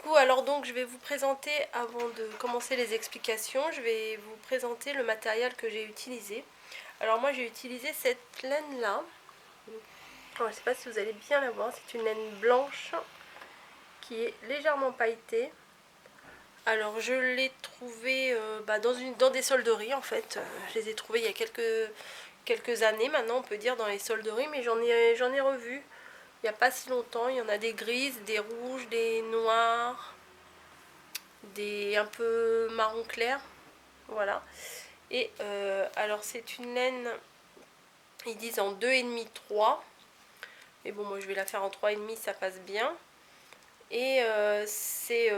Coucou, alors donc je vais vous présenter, avant de commencer les explications, je vais vous présenter le matériel que j'ai utilisé. Alors moi j'ai utilisé cette laine là, je ne sais pas si vous allez bien la voir, c'est une laine blanche qui est légèrement pailletée. Alors je l'ai trouvée dans des solderies en fait, je les ai trouvées il y a quelques années maintenant on peut dire dans les solderies, mais j'en ai revu il n'y a pas si longtemps. Il y en a des grises, des rouges, des noirs, des un peu marron clair, voilà. Et alors c'est une laine, ils disent en 2,5 3, mais bon moi je vais la faire en 3,5, ça passe bien. Et c'est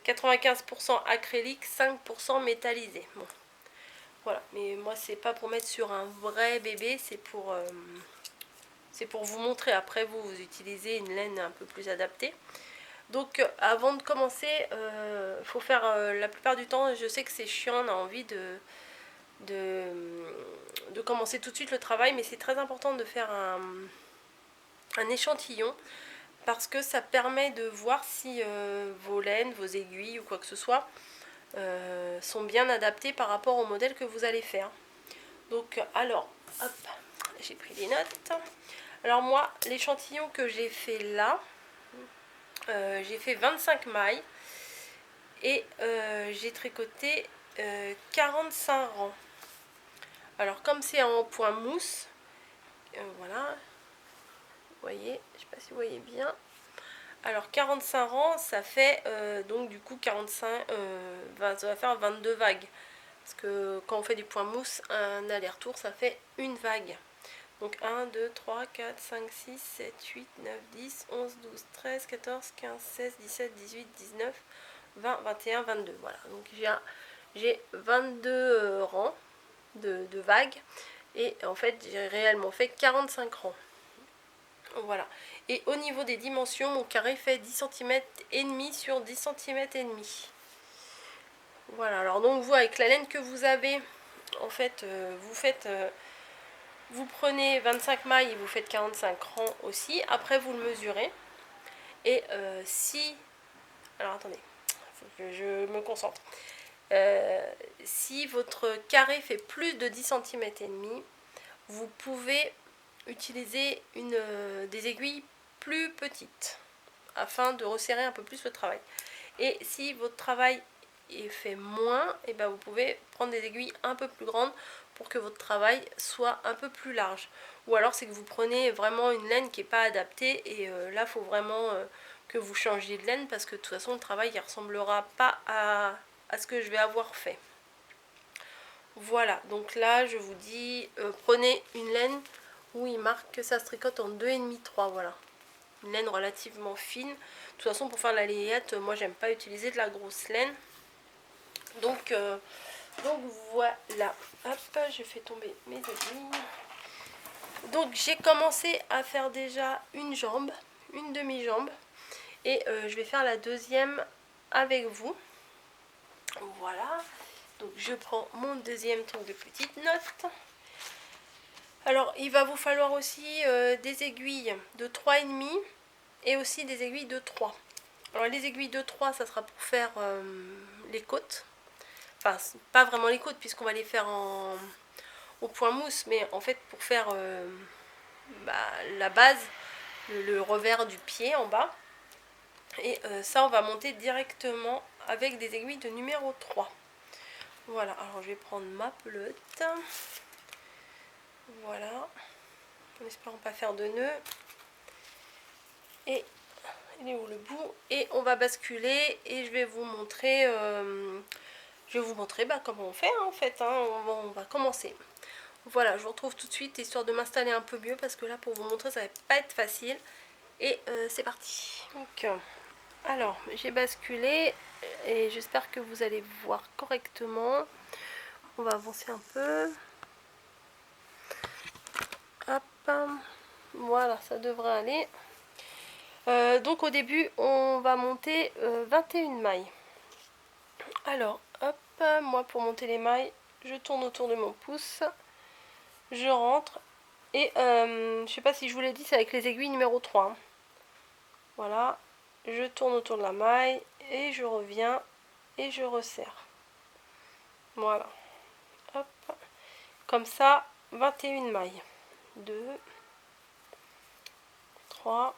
95% acrylique, 5% métallisé. Bon voilà, mais moi c'est pas pour mettre sur un vrai bébé, c'est pour vous montrer. Après vous utilisez une laine un peu plus adaptée. Donc avant de commencer, faut faire la plupart du temps, je sais que c'est chiant, on a envie de commencer tout de suite le travail, mais c'est très important de faire un échantillon parce que ça permet de voir si vos laines, vos aiguilles ou quoi que ce soit sont bien adaptées par rapport au modèle que vous allez faire. Donc alors, hop, j'ai pris des notes. Alors moi, l'échantillon que j'ai fait là, j'ai fait 25 mailles et j'ai tricoté 45 rangs. Alors comme c'est en point mousse, voilà, vous voyez, je sais pas si vous voyez bien. Alors 45 rangs, ça fait donc du coup 45, ça va faire 22 vagues. Parce que quand on fait du point mousse, un aller-retour, ça fait une vague. Donc 1, 2, 3, 4, 5, 6, 7, 8, 9, 10, 11, 12, 13, 14, 15, 16, 17, 18, 19, 20, 21, 22. Voilà, donc j'ai 22 rangs de vagues. Et en fait, j'ai réellement fait 45 rangs. Voilà. Et au niveau des dimensions, mon carré fait 10 cm et demi sur 10 cm et demi. Voilà, alors donc vous, avec la laine que vous avez, en fait, vous prenez 25 mailles et vous faites 45 rangs aussi. Après, vous le mesurez. Et alors attendez, il faut que je me concentre. Si votre carré fait plus de 10 cm et demi, vous pouvez utiliser des aiguilles plus petites afin de resserrer un peu plus le travail. Et si votre travail est fait moins, et ben vous pouvez prendre des aiguilles un peu plus grandes pour que votre travail soit un peu plus large. Ou alors c'est que vous prenez vraiment une laine qui n'est pas adaptée, et là il faut vraiment que vous changiez de laine, parce que de toute façon le travail ne ressemblera pas à ce que je vais avoir fait. Voilà, donc là je vous dis, prenez une laine où il marque que ça se tricote en 2,5 3, voilà. Une laine relativement fine. De toute façon, pour faire la layette, moi j'aime pas utiliser de la grosse laine. Donc voilà. Hop, je fais tomber mes aiguilles. Donc j'ai commencé à faire déjà une jambe, une demi-jambe. Et je vais faire la deuxième avec vous. Voilà. Donc je prends mon deuxième truc de petite note. Alors il va vous falloir aussi des aiguilles de 3,5 et aussi des aiguilles de 3. Alors les aiguilles de 3, ça sera pour faire les côtes. Enfin, pas vraiment les côtes puisqu'on va les faire au point mousse, mais en fait pour faire la base, le revers du pied en bas. Et ça, on va monter directement avec des aiguilles de numéro 3. Voilà, alors je vais prendre ma pelote. Voilà, en espérant pas faire de nœud. Et il est où le bout? Et on va basculer et je vais vous montrer comment on fait en fait. On va commencer. Voilà, je vous retrouve tout de suite histoire de m'installer un peu mieux, parce que là pour vous montrer ça va pas être facile. Et c'est parti. Donc alors j'ai basculé et j'espère que vous allez voir correctement. On va avancer un peu. Hop, voilà, ça devrait aller. Donc au début on va monter 21 mailles. Alors hop, moi pour monter les mailles je tourne autour de mon pouce, je rentre et je sais pas si je vous l'ai dit, c'est avec les aiguilles numéro 3. Voilà, je tourne autour de la maille et je reviens et je resserre. Voilà, hop, comme ça, 21 mailles. 2, 3,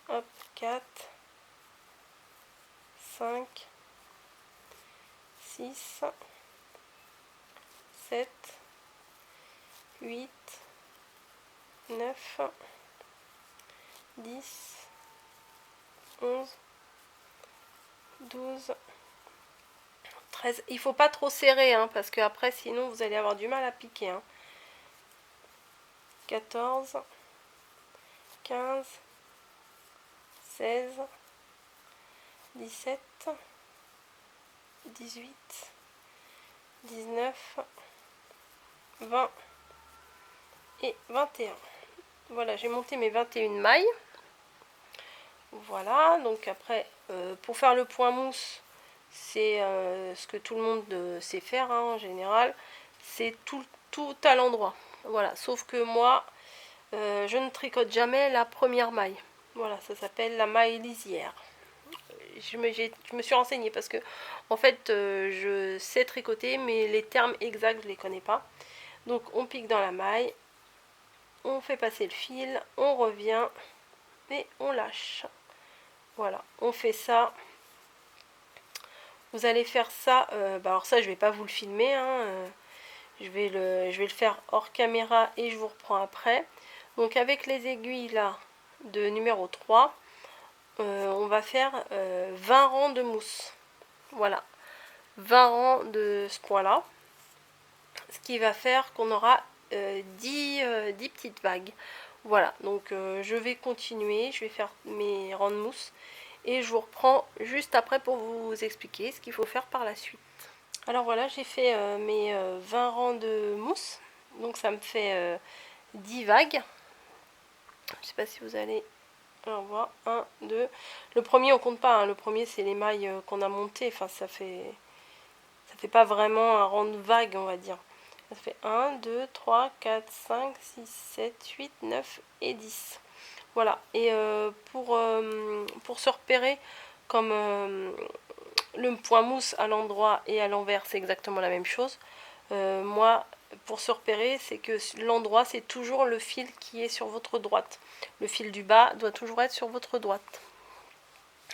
hop, 4, 5, 6, 7, 8, 9, 10, 11, 12, 13. Il faut pas trop serrer, hein, parce que après sinon vous allez avoir du mal à piquer. Hein. 14, 15, 16, 17, 18, 19, 20 et 21. Voilà, j'ai monté mes 21 mailles. Voilà, donc après, pour faire le point mousse, c'est ce que tout le monde sait faire, hein, en général. C'est tout à l'endroit. Voilà, sauf que moi, je ne tricote jamais la première maille. Voilà, ça s'appelle la maille lisière. Je me suis renseignée parce que, en fait, je sais tricoter, mais les termes exacts, je ne les connais pas. Donc, on pique dans la maille, on fait passer le fil, on revient et on lâche. Voilà, on fait ça. Vous allez faire ça, alors ça je vais pas vous le filmer, hein, je vais le faire hors caméra et je vous reprends après. Donc avec les aiguilles là de numéro 3, on va faire 20 rangs de mousse. Voilà, 20 rangs de ce point là. Ce qui va faire qu'on aura 10 petites vagues. Voilà, donc je vais continuer, je vais faire mes rangs de mousse. Et je vous reprends juste après pour vous expliquer ce qu'il faut faire par la suite. Alors voilà, j'ai fait mes 20 rangs de mousse. Donc ça me fait 10 vagues. Je ne sais pas si vous allez... Alors voilà, 1, 2... Le premier on compte pas, hein. Le premier c'est les mailles qu'on a montées. Enfin ça fait pas vraiment un rang de vague, on va dire. Ça fait 1, 2, 3, 4, 5, 6, 7, 8, 9 et 10. Voilà, et pour se repérer, comme le point mousse à l'endroit et à l'envers, c'est exactement la même chose. Moi, pour se repérer, c'est que l'endroit, c'est toujours le fil qui est sur votre droite. Le fil du bas doit toujours être sur votre droite.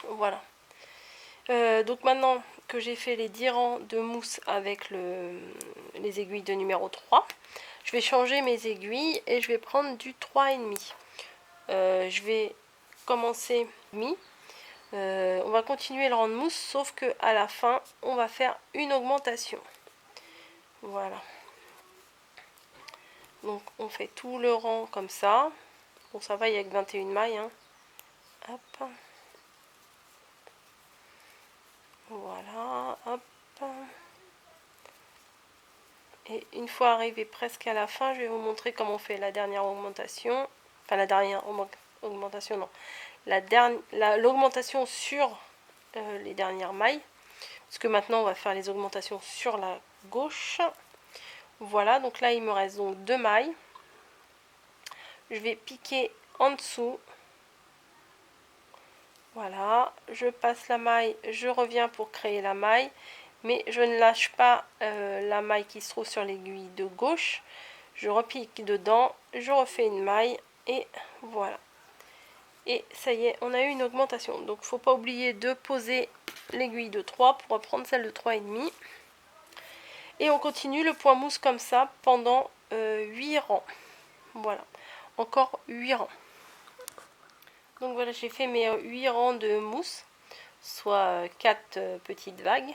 Voilà. Donc maintenant que j'ai fait les 10 rangs de mousse avec les aiguilles de numéro 3, je vais changer mes aiguilles et je vais prendre du 3,5. Je vais commencer mi. On va continuer le rang de mousse, sauf que à la fin, on va faire une augmentation. Voilà. Donc on fait tout le rang comme ça. Bon, ça va, il y a que 21 mailles. Hein. Hop. Voilà. Hop. Et une fois arrivé presque à la fin, je vais vous montrer comment on fait la dernière augmentation. Enfin, la dernière augmentation, non. L'augmentation sur les dernières mailles. Parce que maintenant, on va faire les augmentations sur la gauche. Voilà, donc là, il me reste donc 2 mailles. Je vais piquer en dessous. Voilà, je passe la maille, je reviens pour créer la maille. Mais je ne lâche pas la maille qui se trouve sur l'aiguille de gauche. Je repique dedans, je refais une maille et voilà. Et ça y est, on a eu une augmentation. Donc, il ne faut pas oublier de poser l'aiguille de 3 pour reprendre celle de 3,5. Et on continue le point mousse comme ça pendant 8 rangs. Voilà, encore 8 rangs. Donc voilà, j'ai fait mes 8 rangs de mousse, soit 4 petites vagues.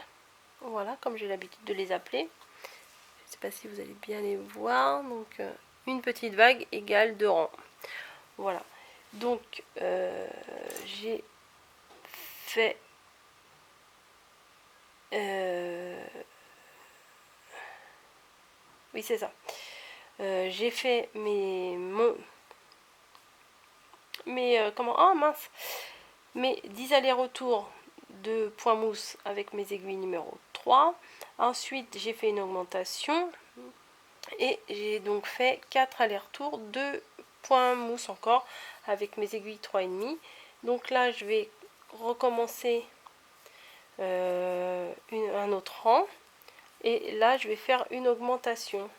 Voilà, comme j'ai l'habitude de les appeler. Je ne sais pas si vous allez bien les voir. Donc une petite vague égale 2 rangs. Voilà. Donc j'ai fait oui, c'est ça. J'ai fait mes 10 allers-retours de point mousse avec mes aiguilles numéro 3. Ensuite, j'ai fait une augmentation. Et j'ai donc fait 4 allers-retours, 2 points mousse encore avec mes aiguilles 3,5. Donc là je vais recommencer un autre rang. Et là je vais faire une augmentation.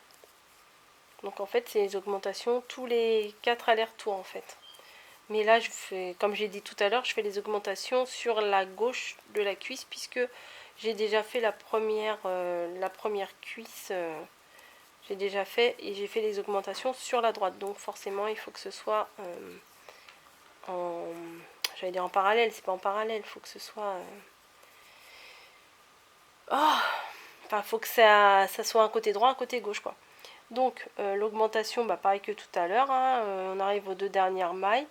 Donc en fait c'est les augmentations tous les 4 allers-retours en fait. Mais là je fais, comme j'ai dit tout à l'heure, je fais les augmentations sur la gauche de la cuisse puisque j'ai déjà fait la première cuisse. J'ai déjà fait et j'ai fait les augmentations sur la droite. Donc forcément il faut que ce soit j'allais dire en parallèle, c'est pas en parallèle, il faut que ce soit enfin faut que ça soit un côté droit, un côté gauche quoi. Donc l'augmentation, pareil que tout à l'heure, hein, on arrive aux 2 dernières mailles,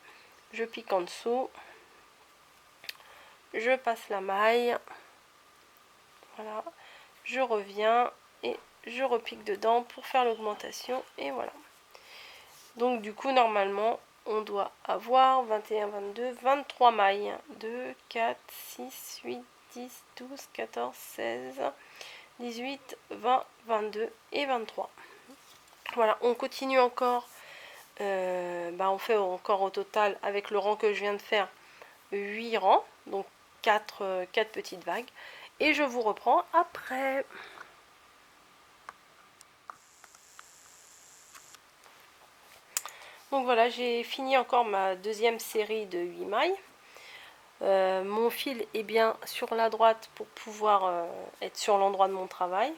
je pique en dessous, je passe la maille, voilà, je reviens et je repique dedans pour faire l'augmentation et voilà. Donc du coup normalement on doit avoir 21, 22, 23 mailles. 2, 4, 6, 8, 10, 12, 14, 16, 18, 20, 22 et 23. Voilà, on continue encore. On fait encore au total, avec le rang que je viens de faire, 8 rangs. Donc 4 petites vagues. Et je vous reprends après. Donc voilà, j'ai fini encore ma deuxième série de 8 mailles. Mon fil est bien sur la droite pour pouvoir être sur l'endroit de mon travail.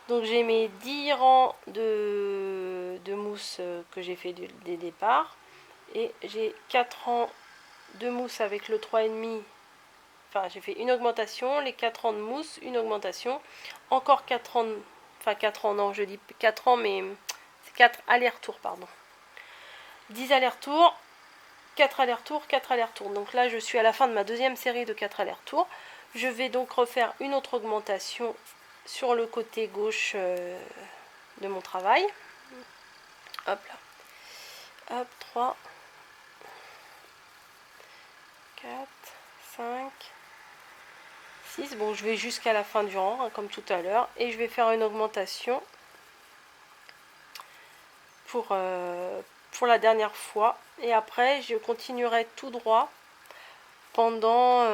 Donc j'ai mes 10 rangs de mousse que j'ai fait dès départ. Et j'ai 4 rangs de mousse avec le 3,5. Enfin, j'ai fait une augmentation, les 4 rangs de mousse, une augmentation. Encore 4 rangs, enfin 4 rangs, non, je dis 4 rangs, mais c'est 4 allers-retours, pardon. 10 allers-retours, 4 allers-retours, 4 allers-retours. Donc là, je suis à la fin de ma deuxième série de 4 allers-retours. Je vais donc refaire une autre augmentation sur le côté gauche de mon travail. Hop là. Hop, 3, 4, 5, 6. Bon, je vais jusqu'à la fin du rang, hein, comme tout à l'heure. Et je vais faire une augmentation pour la dernière fois. Et après, je continuerai tout droit pendant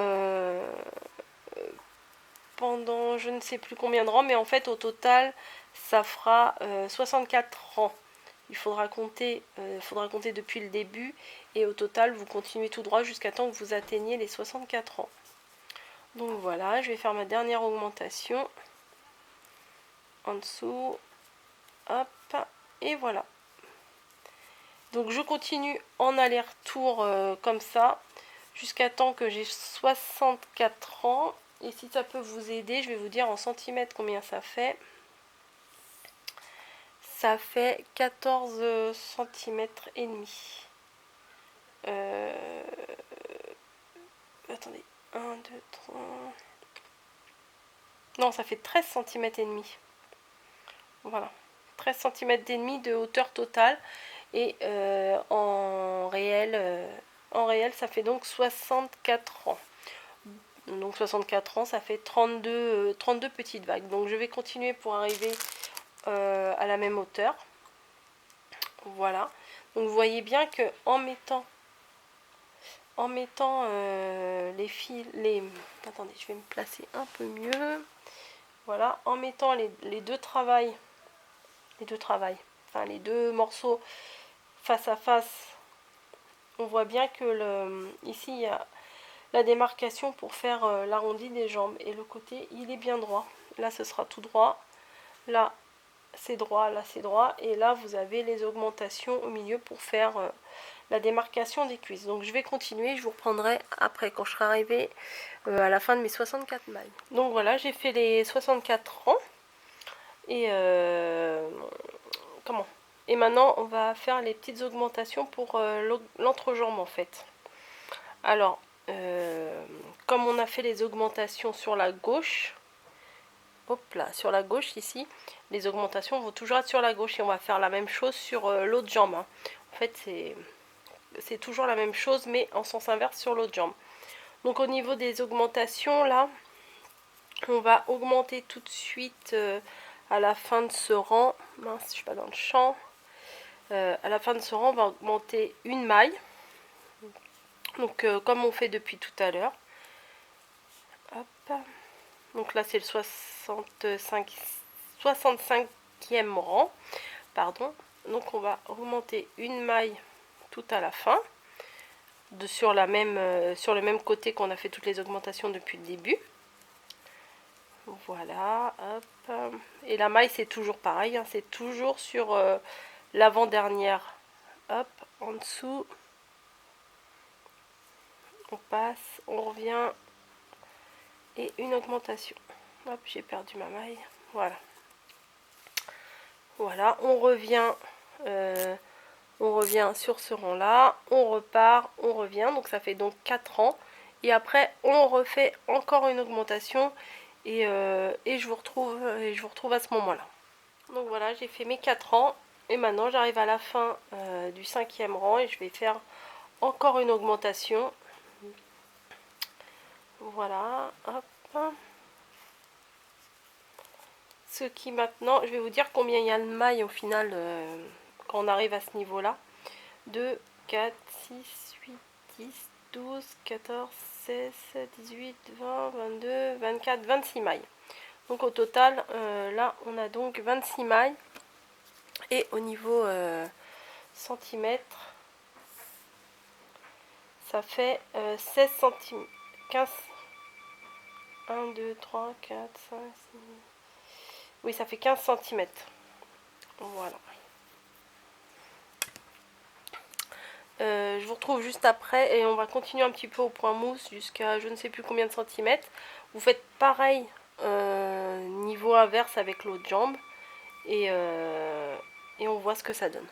je ne sais plus combien de rangs. Mais en fait, au total, ça fera 64 rangs. Il faudra compter depuis le début. Et au total, vous continuez tout droit jusqu'à temps que vous atteigniez les 64 rangs. Donc voilà, je vais faire ma dernière augmentation en dessous, hop, et voilà. Donc je continue en aller-retour comme ça jusqu'à temps que j'ai 64 ans. Et si ça peut vous aider, je vais vous dire en centimètres combien ça fait. Ça fait 14 centimètres et demi. Attendez, 1, 2, 3... Non, ça fait 13 centimètres et demi. Voilà, 13 centimètres et demi de hauteur totale. Et en réel, ça fait donc 64 ans. Donc 64 ans, ça fait 32 petites vagues. Donc je vais continuer pour arriver à la même hauteur. Voilà. Donc vous voyez bien que en mettant les fils, attendez, je vais me placer un peu mieux. Voilà, en mettant les deux travails, enfin les deux morceaux face à face, on voit bien que ici il y a la démarcation pour faire l'arrondi des jambes et le côté il est bien droit. Là ce sera tout droit, là c'est droit, là c'est droit, et là vous avez les augmentations au milieu pour faire la démarcation des cuisses. Donc je vais continuer, je vous reprendrai après quand je serai arrivée à la fin de mes 64 mailles. Donc voilà, j'ai fait les 64 rangs et et maintenant on va faire les petites augmentations pour l'entrejambe en fait. Alors comme on a fait les augmentations sur la gauche, hop là, sur la gauche ici, les augmentations vont toujours être sur la gauche et on va faire la même chose sur l'autre jambe. Hein. En fait c'est toujours la même chose mais en sens inverse sur l'autre jambe. Donc au niveau des augmentations là, on va augmenter tout de suite à la fin de ce rang, mince, je suis pas dans le champ, à la fin de ce rang, on va augmenter une maille. Donc comme on fait depuis tout à l'heure. Hop. Donc là c'est le 65e rang. Pardon. Donc on va augmenter une maille tout à la fin. Sur le même côté qu'on a fait toutes les augmentations depuis le début. Voilà. Hop. Et la maille c'est toujours pareil. Hein, c'est toujours sur l'avant-dernière. Hop. En dessous. On passe. On revient. Et une augmentation. Hop, j'ai perdu ma maille. Voilà. Voilà, on revient sur ce rang là, on repart, on revient, donc ça fait donc 4 rangs. Et après on refait encore une augmentation et je vous retrouve à ce moment là. Donc voilà, j'ai fait mes 4 rangs et maintenant j'arrive à la fin du 5e rang et je vais faire encore une augmentation. Voilà, hop. Ce qui maintenant, je vais vous dire combien il y a de mailles au final quand on arrive à ce niveau là. 2, 4, 6, 8, 10, 12, 14, 16, 18, 20, 22, 24, 26 mailles. Donc au total, là on a donc 26 mailles. Et au niveau centimètres, ça fait 16 cm. 15, 1, 2, 3, 4, 5, 6... Oui, ça fait 15 cm. Voilà. Je vous retrouve juste après et on va continuer un petit peu au point mousse jusqu'à je ne sais plus combien de centimètres. Vous faites pareil niveau inverse avec l'autre jambe et on voit ce que ça donne.